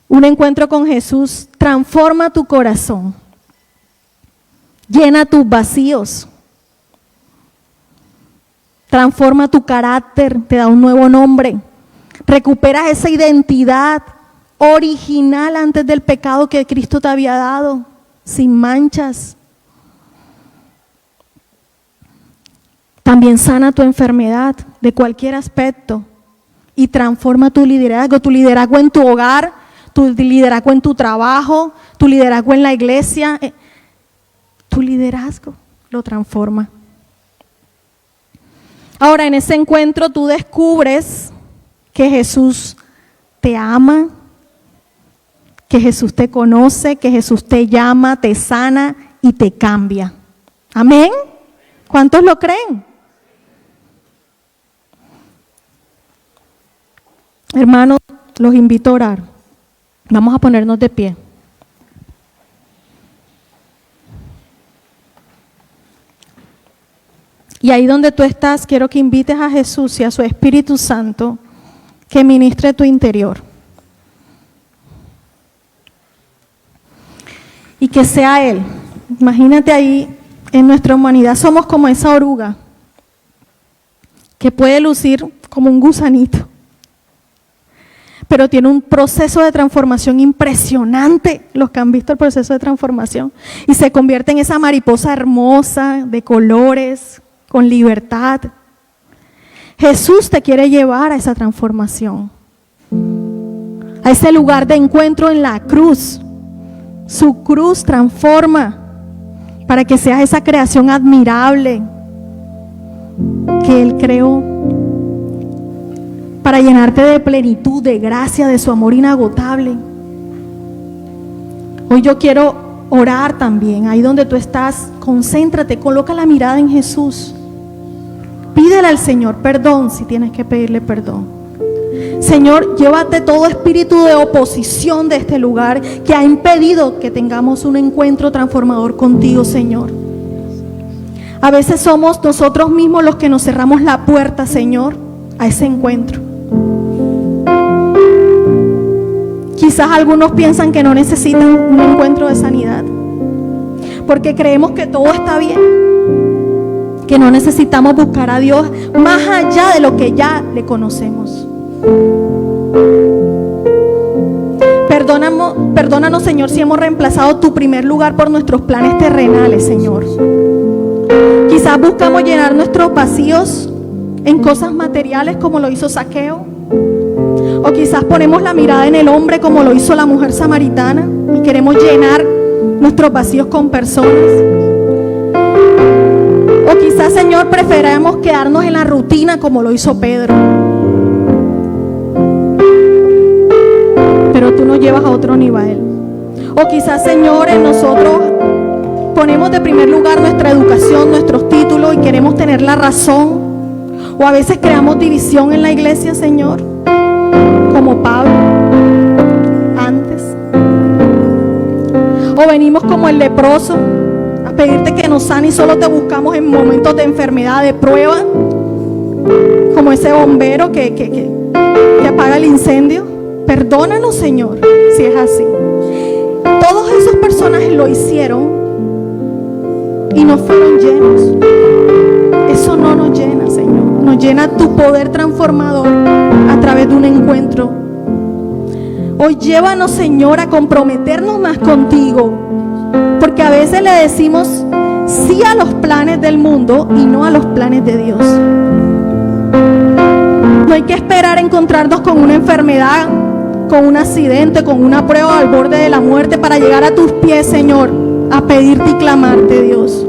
Un encuentro con Jesús transforma tu corazón. Llena tus vacíos. Transforma tu carácter, te da un nuevo nombre. Recuperas esa identidad original antes del pecado que Cristo te había dado, sin manchas. También sana tu enfermedad de cualquier aspecto y transforma tu liderazgo en tu hogar, tu liderazgo en tu trabajo, tu liderazgo en la iglesia. Tu liderazgo lo transforma. Ahora, en ese encuentro tú descubres que Jesús te ama, que Jesús te conoce, que Jesús te llama, te sana y te cambia. ¿Amén? ¿Cuántos lo creen? Hermanos, los invito a orar. Vamos a ponernos de pie. Y ahí donde tú estás, quiero que invites a Jesús y a su Espíritu Santo que ministre tu interior. Y que sea Él. Imagínate ahí, en nuestra humanidad somos como esa oruga que puede lucir como un gusanito, pero tiene un proceso de transformación impresionante, los que han visto el proceso de transformación, y se convierte en esa mariposa hermosa, de colores, con libertad. Jesús te quiere llevar a esa transformación, a ese lugar de encuentro en la cruz. Su cruz transforma para que seas esa creación admirable que Él creó, para llenarte de plenitud, de gracia, de su amor inagotable. Hoy yo quiero orar también. Ahí donde tú estás, concéntrate, coloca la mirada en Jesús. Pídele al Señor perdón si tienes que pedirle perdón. Señor, llévate todo espíritu de oposición de este lugar que ha impedido que tengamos un encuentro transformador contigo, Señor. A veces somos nosotros mismos los que nos cerramos la puerta, Señor, a ese encuentro. Quizás algunos piensan que no necesitan un encuentro de sanidad, porque creemos que todo está bien, que no necesitamos buscar a Dios más allá de lo que ya le conocemos. Perdónanos, Señor, si hemos reemplazado tu primer lugar por nuestros planes terrenales, Señor. Quizás buscamos llenar nuestros vacíos en cosas materiales como lo hizo Zaqueo, o quizás ponemos la mirada en el hombre como lo hizo la mujer samaritana y queremos llenar nuestros vacíos con personas. O quizás, Señor, preferamos quedarnos en la rutina como lo hizo Pedro. Pero tú nos llevas a otro nivel. O quizás, Señor, en nosotros ponemos de primer lugar nuestra educación, nuestros títulos y queremos tener la razón. O a veces creamos división en la iglesia, Señor, como Pablo antes. O venimos como el leproso a pedirte que nos sane y solo te buscamos en momentos de enfermedad, de prueba, como ese bombero que apaga el incendio. Perdónanos, Señor, si es así. Todos esos personajes lo hicieron y no fueron llenos. Eso no nos llena, Señor. Nos llena tu poder transformador a través de un encuentro. Hoy llévanos, Señor, a comprometernos más contigo, porque a veces le decimos sí a los planes del mundo y no a los planes de Dios. No hay que esperar a encontrarnos con una enfermedad, con un accidente, con una prueba al borde de la muerte para llegar a tus pies, Señor, a pedirte y clamarte, Dios.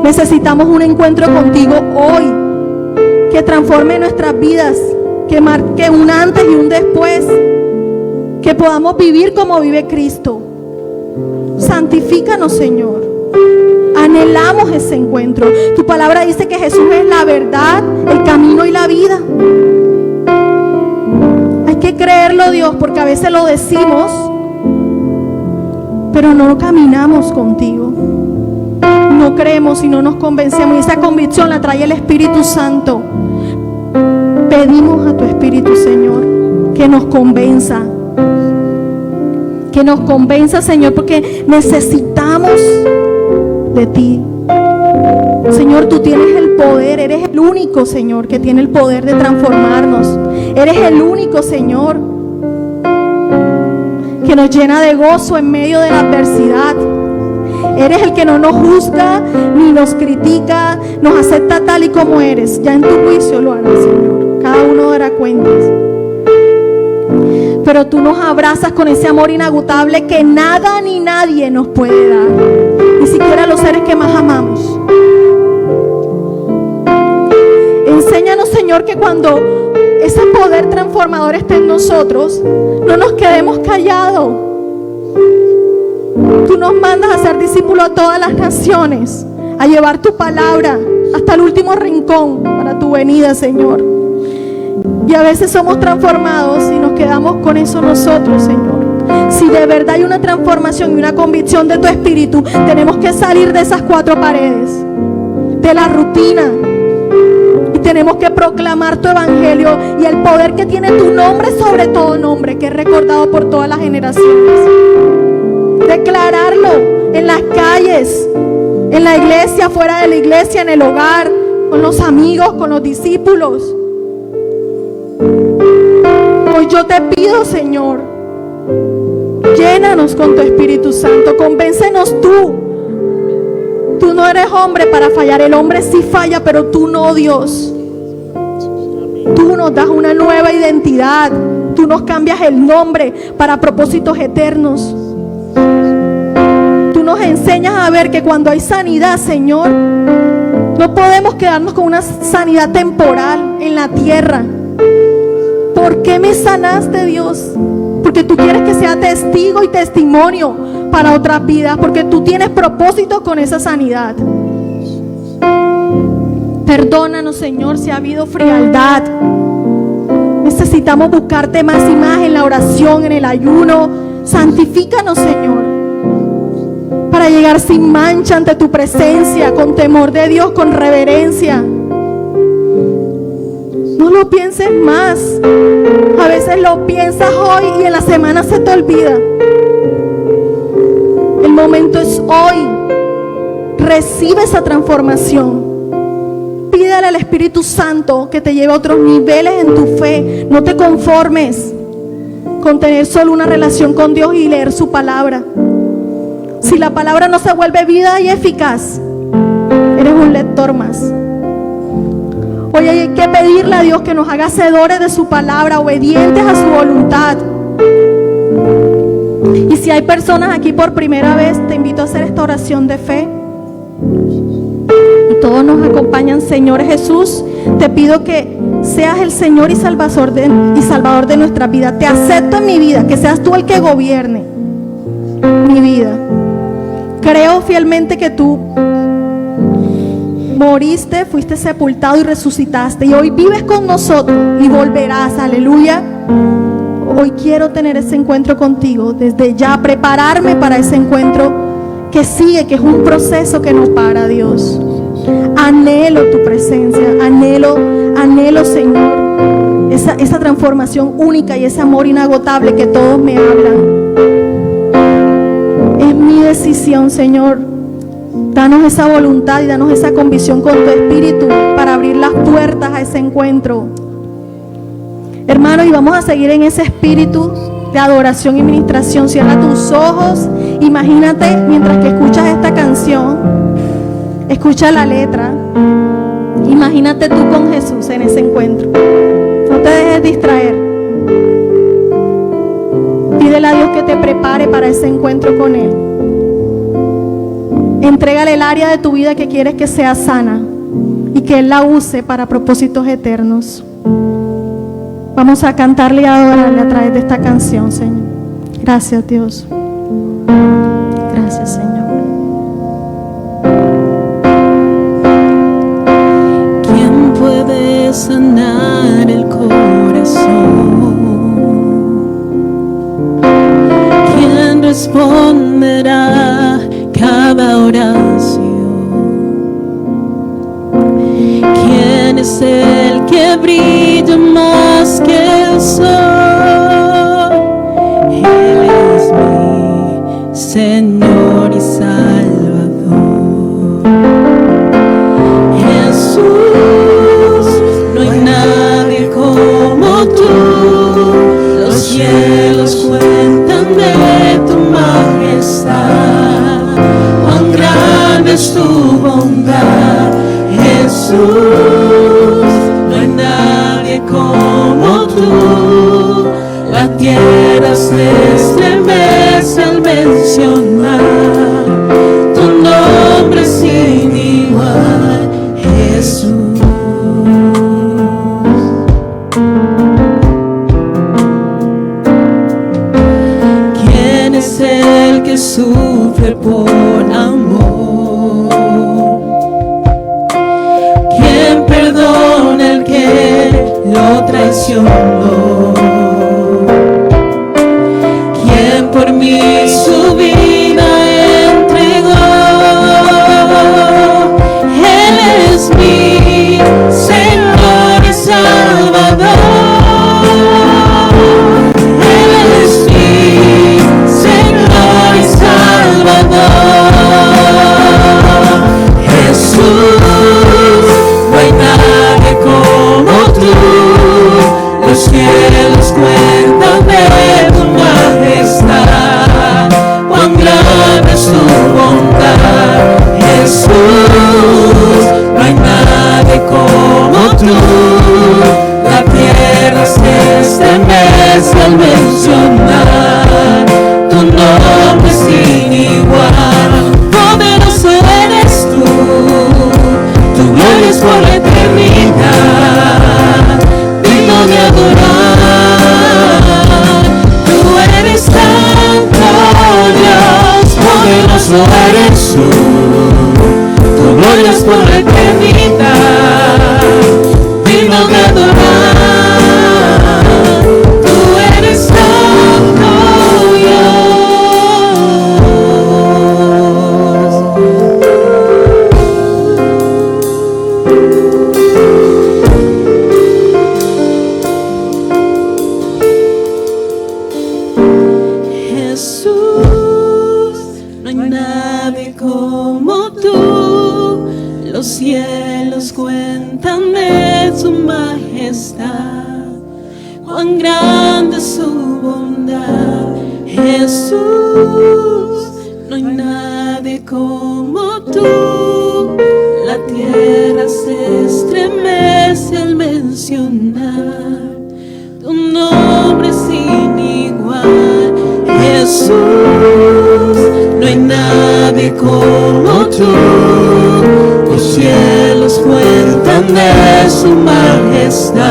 Necesitamos un encuentro contigo hoy que transforme nuestras vidas, que marque un antes y un después, que podamos vivir como vive Cristo. Santifícanos, Señor. Anhelamos ese encuentro. Tu palabra dice que Jesús es la verdad, el camino y la vida. Hay que creerlo, Dios, porque a veces lo decimos, pero no caminamos contigo. No creemos y no nos convencemos. Y esa convicción la trae el Espíritu Santo. Pedimos a tu Espíritu, Señor, que nos convenza. Que nos convenza, Señor, porque necesitamos de ti. Señor, tú tienes el poder. Eres el único, Señor, que tiene el poder de transformarnos. Eres el único, Señor, que nos llena de gozo en medio de la adversidad. Eres el que no nos juzga ni nos critica, nos acepta tal y como eres. Ya en tu juicio lo harás, Señor. Cada uno dará cuentas. Pero tú nos abrazas con ese amor inagotable que nada ni nadie nos puede dar, ni siquiera los seres que más amamos. Enséñanos, Señor, que cuando ese poder transformador esté en nosotros, no nos quedemos callados. Tú nos mandas a ser discípulos a todas las naciones, a llevar tu palabra hasta el último rincón para tu venida, Señor. Y a veces somos transformados y nos quedamos con eso nosotros, Señor. Si de verdad hay una transformación y una convicción de tu espíritu, tenemos que salir de esas cuatro paredes, de la rutina, y tenemos que proclamar tu evangelio y el poder que tiene tu nombre sobre todo nombre, que es recordado por todas las generaciones. Declararlo en las calles, en la iglesia, fuera de la iglesia, en el hogar, con los amigos, con los discípulos. Hoy yo te pido, Señor, llénanos con tu Espíritu Santo, convéncenos tú. Tú no eres hombre para fallar, el hombre sí falla, pero tú no, Dios. Tú nos das una nueva identidad, tú nos cambias el nombre para propósitos eternos. Tú nos enseñas a ver que cuando hay sanidad, Señor, no podemos quedarnos con una sanidad temporal en la tierra. ¿Por qué me sanaste, Dios? Porque tú quieres que sea testigo y testimonio para otras vidas, porque tú tienes propósito con esa sanidad. Perdónanos, Señor, si ha habido frialdad. Necesitamos buscarte más y más en la oración, en el ayuno. Santifícanos, Señor, para llegar sin mancha ante tu presencia, con temor de Dios, con reverencia. No lo pienses más. A veces lo piensas hoy y en la semana se te olvida. El momento es hoy. Recibe esa transformación. Pídele al Espíritu Santo que te lleve a otros niveles en tu fe. No te conformes con tener solo una relación con Dios y leer su palabra. Si la palabra no se vuelve vida y eficaz, eres un lector más. Hoy hay que pedirle a Dios que nos haga hacedores de su palabra, obedientes a su voluntad. Y si hay personas aquí por primera vez, te invito a hacer esta oración de fe. Y todos nos acompañan. Señor Jesús, te pido que seas el Señor y Salvador de nuestra vida. Te acepto en mi vida, que seas tú el que gobierne mi vida. creo fielmente que tú moriste, fuiste sepultado y resucitaste, y hoy vives con nosotros y volverás. Aleluya. Hoy quiero tener ese encuentro contigo, desde ya prepararme para ese encuentro que sigue, que es un proceso que no para, Dios. Anhelo tu presencia, anhelo, Señor, esa transformación única y ese amor inagotable que todos me hablan. Es mi decisión, Señor. Danos esa voluntad y danos esa convicción con tu espíritu para abrir las puertas a ese encuentro. Hermanos, y vamos a seguir en ese espíritu de adoración y ministración. Cierra tus ojos, imagínate mientras que escuchas esta canción, escucha la letra, imagínate tú con Jesús en ese encuentro. No te dejes distraer. Pídele a Dios que te prepare para ese encuentro con Él. Entrégale el área de tu vida que quieres que sea sana y que Él la use para propósitos eternos. Vamos a cantarle y adorarle a través de esta canción, Señor. Gracias, Dios. Gracias, Señor. ¿Quién puede sanar el corazón? ¿Quién responderá cada oración? ¿Quién es el que brilla más que el sol? Él es mi Señor y Salvador. Jesús, no hay nadie como tú. Los cielos cuentan de tu majestad. Cuán grande es tu bondad, Jesús. No hay nadie como tú. La tierra se estremece al mencionar tu nombre sin igual, Jesús. ¿Quién es el que sufre por amor? ¿Quién perdona el que lo traicionó? ¿Quién por mí su vida entregó? Él es mi Señor y Salvador. Él es mi Señor y Salvador. Jesús, no hay nadie como tú. Los cielos cuentan de tu majestad. Cuán grande es tu bondad, Jesús. No hay nadie como tú. La tierra se estremece al mencionar tu nombre sin igual. Poderoso eres tú, tu gloria es por la eternidad. Digno de adorar, tú eres santo Dios. Poderoso eres tú, tu gloria es por la eternidad. Digno de adorar, tú eres santo Dios. Jesús, no hay nadie como tú. Los cielos cuentan de su majestad. Cuán grande es su bondad, Jesús. No hay nadie como tú. La tierra se estremece al mencionar tu nombre sin igual, Jesús. No hay nadie como tú. Los cielos cuentan de su majestad.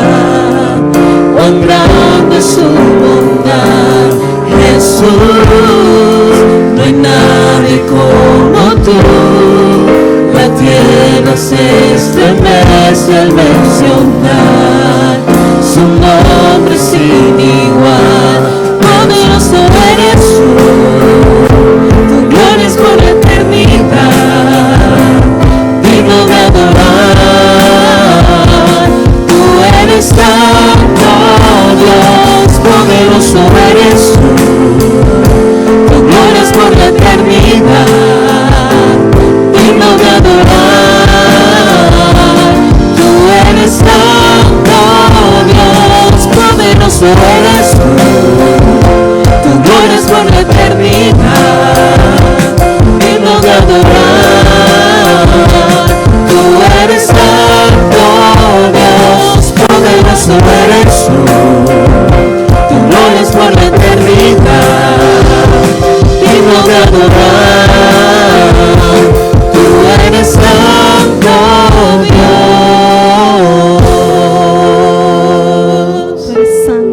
Cuán grande es su bondad, Jesús. No hay nadie como tú. La tierra se estremece al mencionar su nombre sin igual. Poderoso eres tú, tu gloria es por la eternidad, digno de adorar. Tú eres santo Dios, poderoso eres tú, tu gloria es por la eternidad, digno de adorar. Tú eres santo Dios, poderoso eres tú, tu gloria es por la eternidad, digno de adorar. Tú eres santo Dios, poderoso eres tú, tu gloria es por la eternidad, digno de adorar. Tú eres santo Dios.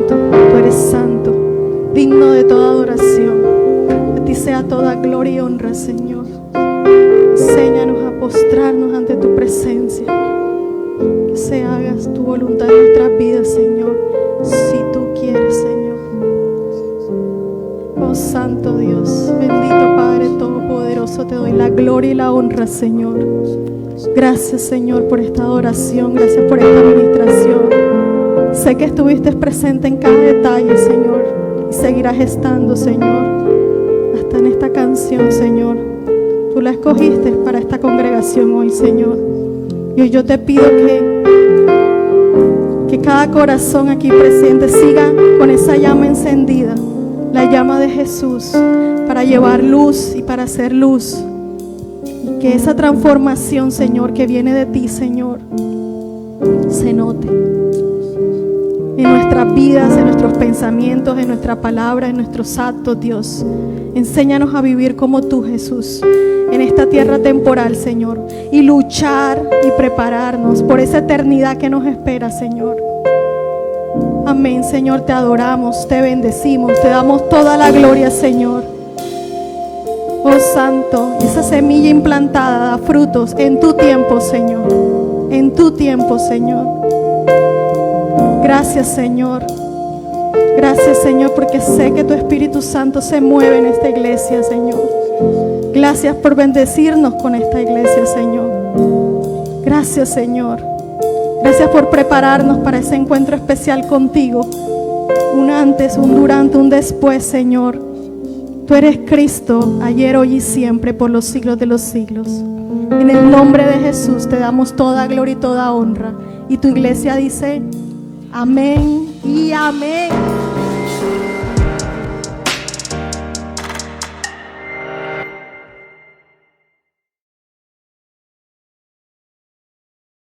Tú eres santo, digno de toda adoración. A ti sea toda gloria y honra, Señor. Enséñanos a postrarnos ante tu presencia. Que se hagas tu voluntad en nuestras vidas, Señor, si tú quieres, Señor. Oh Santo Dios, bendito Padre Todopoderoso, te doy la gloria y la honra, Señor. Gracias, Señor, por esta adoración, gracias por esta administración. Sé que estuviste presente en cada detalle, Señor, y seguirás estando, Señor, hasta en esta canción, Señor. Tú la escogiste para esta congregación hoy, Señor. Y hoy yo te pido que cada corazón aquí presente siga con esa llama encendida, la llama de Jesús, para llevar luz y para hacer luz. Y que esa transformación, Señor, que viene de ti, Señor, se note en nuestras vidas, en nuestros pensamientos, en nuestra palabra, en nuestros actos, Dios. Enséñanos a vivir como tú, Jesús, en esta tierra temporal, Señor, y luchar y prepararnos por esa eternidad que nos espera, Señor. Amén, Señor, te adoramos, te bendecimos, te damos toda la gloria, Señor. Oh Santo, esa semilla implantada da frutos en tu tiempo, Señor, en tu tiempo, Señor. Gracias, Señor. Gracias, Señor, porque sé que tu Espíritu Santo se mueve en esta iglesia, Señor. Gracias por bendecirnos con esta iglesia, Señor. Gracias, Señor. Gracias por prepararnos para ese encuentro especial contigo. Un antes, un durante, un después, Señor. Tú eres Cristo, ayer, hoy y siempre, por los siglos de los siglos. En el nombre de Jesús te damos toda gloria y toda honra. Y tu iglesia dice: amén y amén.